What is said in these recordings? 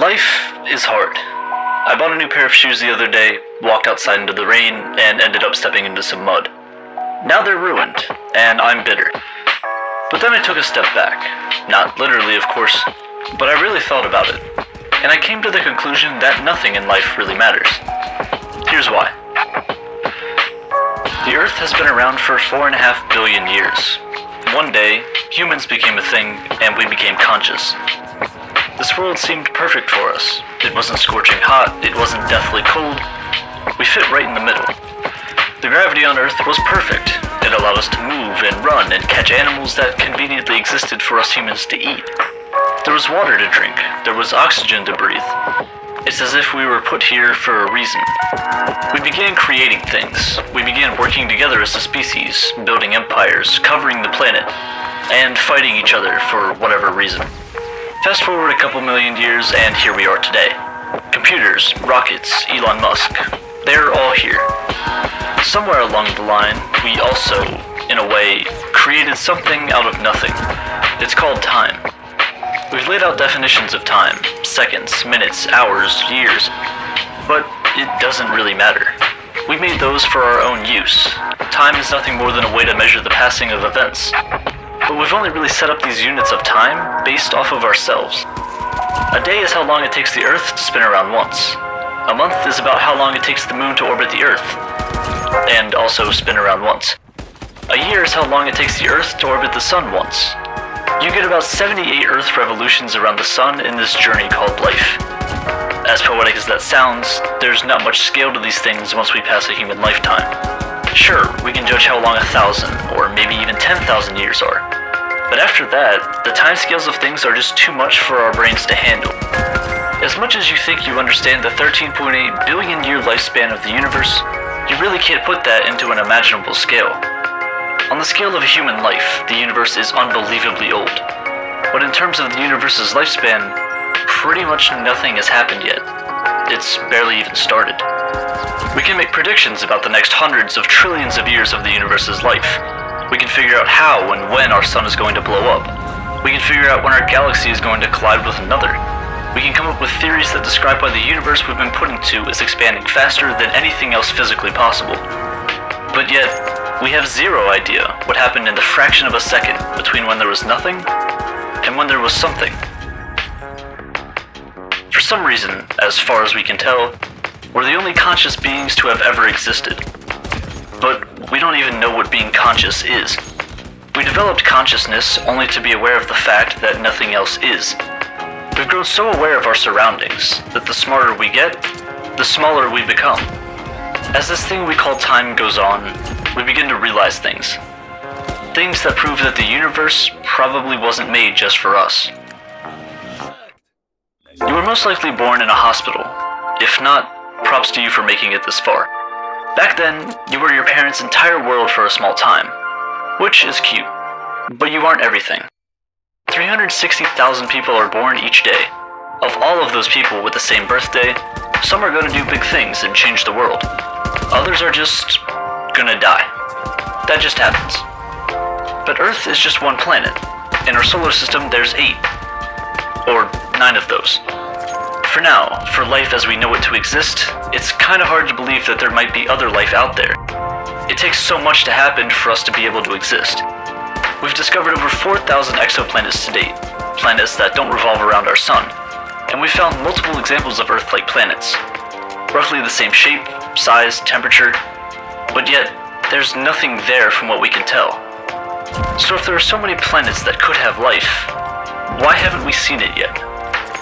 Life is hard. I bought a new pair of shoes the other day, walked outside into the rain, and ended up stepping into some mud. Now they're ruined, and I'm bitter. But then I took a step back. Not literally, of course, but I really thought about it. And I came to the conclusion that nothing in life really matters. Here's why. The Earth has been around for 4.5 billion years. One day, humans became a thing, and we became conscious. This world seemed perfect for us. It wasn't scorching hot, it wasn't deathly cold. We fit right in the middle. The gravity on Earth was perfect. It allowed us to move and run and catch animals that conveniently existed for us humans to eat. There was water to drink. There was oxygen to breathe. It's as if we were put here for a reason. We began creating things. We began working together as a species, building empires, covering the planet, and fighting each other for whatever reason. Fast forward a couple million years, and here we are today. Computers, rockets, Elon Musk, they're all here. Somewhere along the line, we also, in a way, created something out of nothing. It's called time. We've laid out definitions of time, seconds, minutes, hours, years, but it doesn't really matter. We made those for our own use. Time is nothing more than a way to measure the passing of events. But we've only really set up these units of time based off of ourselves. A day is how long it takes the Earth to spin around once. A month is about how long it takes the moon to orbit the Earth, and also spin around once. A year is how long it takes the Earth to orbit the sun once. You get about 78 Earth revolutions around the sun in this journey called life. As poetic as that sounds, there's not much scale to these things once we pass a human lifetime. Sure, we can judge how long 1,000, or maybe even 10,000 years are. But after that, the timescales of things are just too much for our brains to handle. As much as you think you understand the 13.8 billion year lifespan of the universe, you really can't put that into an imaginable scale. On the scale of a human life, the universe is unbelievably old. But in terms of the universe's lifespan, pretty much nothing has happened yet. It's barely even started. We can make predictions about the next hundreds of trillions of years of the universe's life. We can figure out how and when our sun is going to blow up. We can figure out when our galaxy is going to collide with another. We can come up with theories that describe why the universe we've been put into is expanding faster than anything else physically possible. But yet, we have zero idea what happened in the fraction of a second between when there was nothing and when there was something. For some reason, as far as we can tell, we're the only conscious beings to have ever existed. But we don't even know what being conscious is. We developed consciousness only to be aware of the fact that nothing else is. We've grown so aware of our surroundings that the smarter we get, the smaller we become. As this thing we call time goes on, we begin to realize things. Things that prove that the universe probably wasn't made just for us. You were most likely born in a hospital. If not, props to you for making it this far. Back then, you were your parents' entire world for a small time, which is cute, but you aren't everything. 360,000 people are born each day. Of all of those people with the same birthday, some are going to do big things and change the world. Others are just gonna die. That just happens. But Earth is just one planet. In our solar system, there's 8. Or 9 of those. For now, for life as we know it to exist, it's kind of hard to believe that there might be other life out there. It takes so much to happen for us to be able to exist. We've discovered over 4,000 exoplanets to date, planets that don't revolve around our sun, and we've found multiple examples of Earth-like planets. Roughly the same shape, size, temperature, but yet, there's nothing there from what we can tell. So if there are so many planets that could have life, why haven't we seen it yet?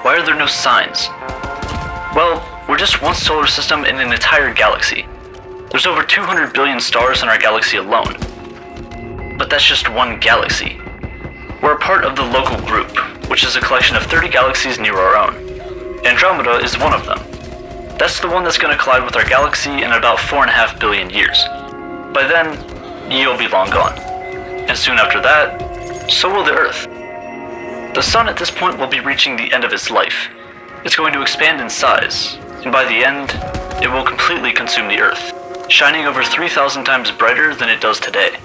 Why are there no signs? Well, we're just one solar system in an entire galaxy. There's over 200 billion stars in our galaxy alone. But that's just one galaxy. We're a part of the Local Group, which is a collection of 30 galaxies near our own. Andromeda is one of them. That's the one that's going to collide with our galaxy in about 4.5 billion years. By then, you'll be long gone. And soon after that, so will the Earth. The sun at this point will be reaching the end of its life. It's going to expand in size, and by the end, it will completely consume the Earth, shining over 3,000 times brighter than it does today.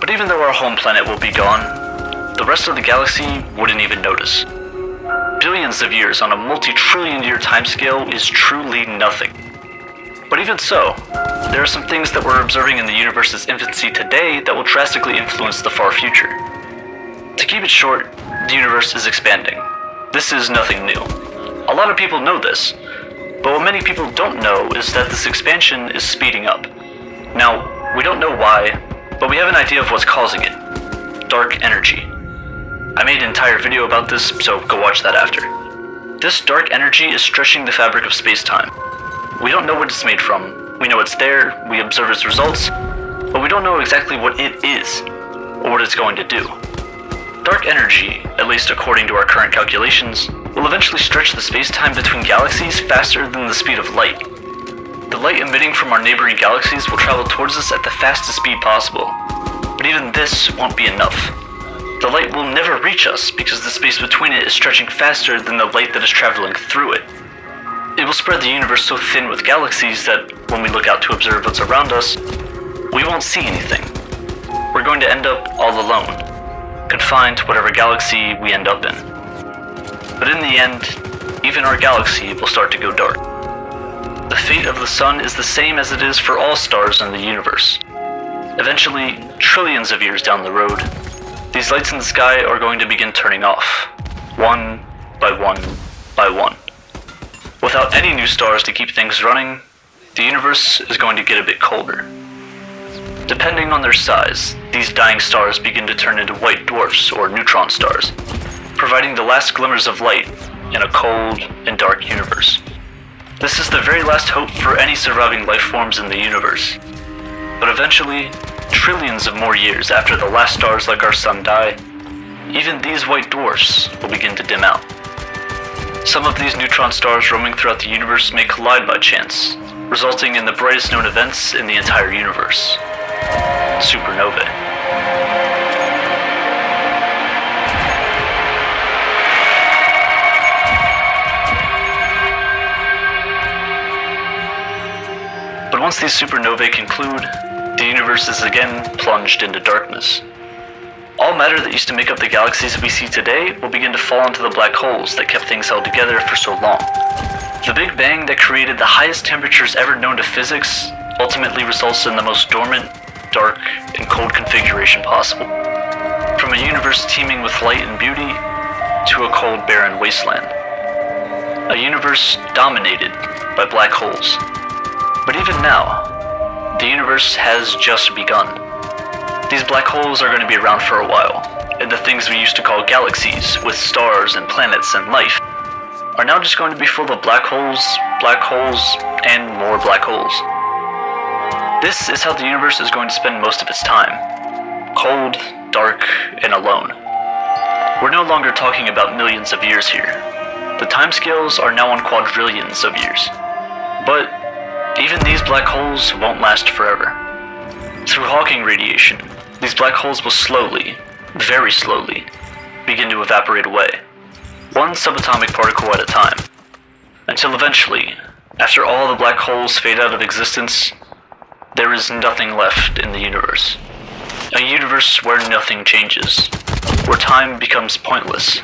But even though our home planet will be gone, the rest of the galaxy wouldn't even notice. billions of years on a multi-trillion year timescale is truly nothing. But even so, there are some things that we're observing in the universe's infancy today that will drastically influence the far future. To keep it short, the universe is expanding. This is nothing new. A lot of people know this, but what many people don't know is that this expansion is speeding up. Now, we don't know why, but we have an idea of what's causing it. Dark energy. I made an entire video about this, so go watch that after. This dark energy is stretching the fabric of space-time. We don't know what it's made from. We know it's there, we observe its results, but we don't know exactly what it is, or what it's going to do. Dark energy, at least according to our current calculations, will eventually stretch the space-time between galaxies faster than the speed of light. The light emitting from our neighboring galaxies will travel towards us at the fastest speed possible, but even this won't be enough. The light will never reach us because the space between it is stretching faster than the light that is traveling through it. It will spread the universe so thin with galaxies that when we look out to observe what's around us, we won't see anything. We're going to end up all alone, confined to whatever galaxy we end up in. But in the end, even our galaxy will start to go dark. The fate of the sun is the same as it is for all stars in the universe. Eventually, trillions of years down the road, these lights in the sky are going to begin turning off, one by one by one. Without any new stars to keep things running, the universe is going to get a bit colder. Depending on their size, these dying stars begin to turn into white dwarfs or neutron stars, providing the last glimmers of light in a cold and dark universe. This is the very last hope for any surviving life forms in the universe. But eventually, trillions of more years after the last stars like our sun die, even these white dwarfs will begin to dim out. Some of these neutron stars roaming throughout the universe may collide by chance, resulting in the brightest known events in the entire universe: supernovae. But once these supernovae conclude, the universe is again plunged into darkness. All matter that used to make up the galaxies we see today will begin to fall into the black holes that kept things held together for so long. The Big Bang that created the highest temperatures ever known to physics ultimately results in the most dormant, dark, and cold configuration possible. From a universe teeming with light and beauty, to a cold, barren wasteland. A universe dominated by black holes. But even now, the universe has just begun. These black holes are going to be around for a while, and the things we used to call galaxies, with stars and planets and life, are now just going to be full of black holes, and more black holes. This is how the universe is going to spend most of its time. Cold, dark, and alone. We're no longer talking about millions of years here. The timescales are now on quadrillions of years. But even these black holes won't last forever. Through Hawking radiation, these black holes will slowly, very slowly, begin to evaporate away, one subatomic particle at a time, until eventually, after all the black holes fade out of existence, there is nothing left in the universe. A universe where nothing changes, where time becomes pointless.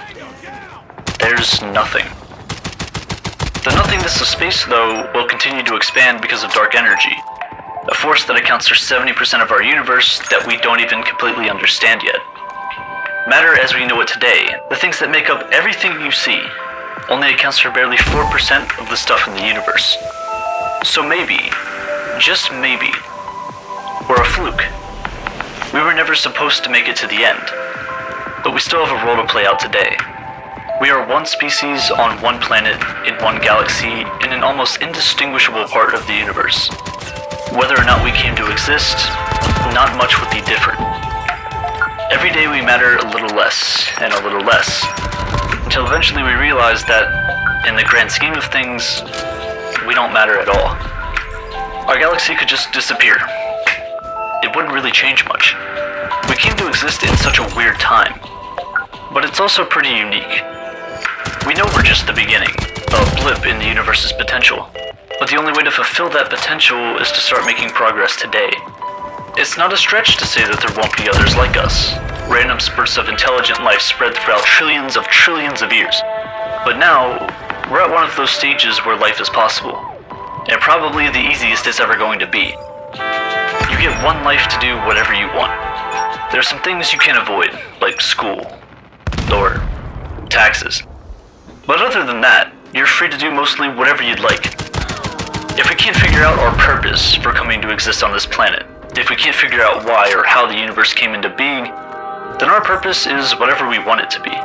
There's nothing. The nothingness of space, though, will continue to expand because of dark energy, a force that accounts for 70% of our universe that we don't even completely understand yet. Matter as we know it today, the things that make up everything you see, only accounts for barely 4% of the stuff in the universe. So maybe, just maybe, we're a fluke. We were never supposed to make it to the end, but we still have a role to play out today. We are one species on one planet, in one galaxy, in an almost indistinguishable part of the universe. Whether or not we came to exist, not much would be different. Every day we matter a little less, and a little less, until eventually we realize that, in the grand scheme of things, we don't matter at all. Our galaxy could just disappear. It wouldn't really change much. We came to exist in such a weird time, but it's also pretty unique. We know we're just the beginning, a blip in the universe's potential. But the only way to fulfill that potential is to start making progress today. It's not a stretch to say that there won't be others like us, random spurts of intelligent life spread throughout trillions of years. But now, we're at one of those stages where life is possible, and probably the easiest it's ever going to be. You get one life to do whatever you want. There are some things you can't avoid, like school, or taxes. But other than that, you're free to do mostly whatever you'd like. If we can't figure out our purpose for coming to exist on this planet, if we can't figure out why or how the universe came into being, then our purpose is whatever we want it to be.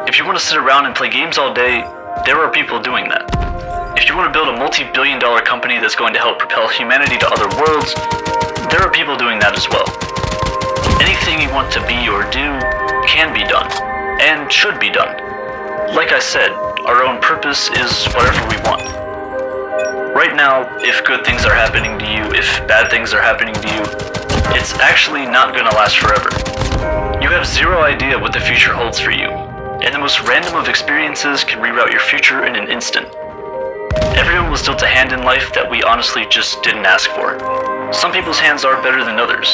If you want to sit around and play games all day, there are people doing that. If you want to build a multi-billion-dollar company that's going to help propel humanity to other worlds, there are people doing that as well. Anything you want to be or do can be done, and should be done. Like I said, our own purpose is whatever we want. Right now, if good things are happening to you, if bad things are happening to you, it's actually not gonna last forever. You have zero idea what the future holds for you, and the most random of experiences can reroute your future in an instant. Everyone was dealt a hand in life that we honestly just didn't ask for. Some people's hands are better than others,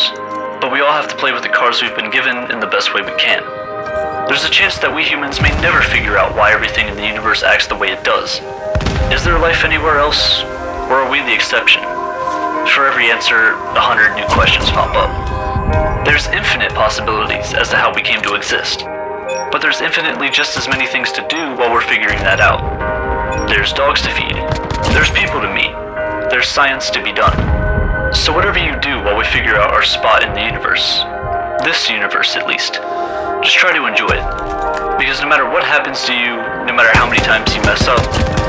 but we all have to play with the cards we've been given in the best way we can. There's a chance that we humans may never figure out why everything in the universe acts the way it does. Is there life anywhere else, or are we the exception? For every answer, 100 new questions pop up. There's infinite possibilities as to how we came to exist, but there's infinitely just as many things to do while we're figuring that out. There's dogs to feed, there's people to meet, there's science to be done. So whatever you do while we figure out our spot in the universe, this universe at least, just try to enjoy it. Because no matter what happens to you, no matter how many times you mess up,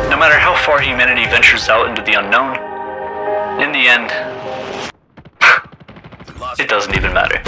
no matter how far humanity ventures out into the unknown, in the end, it doesn't even matter.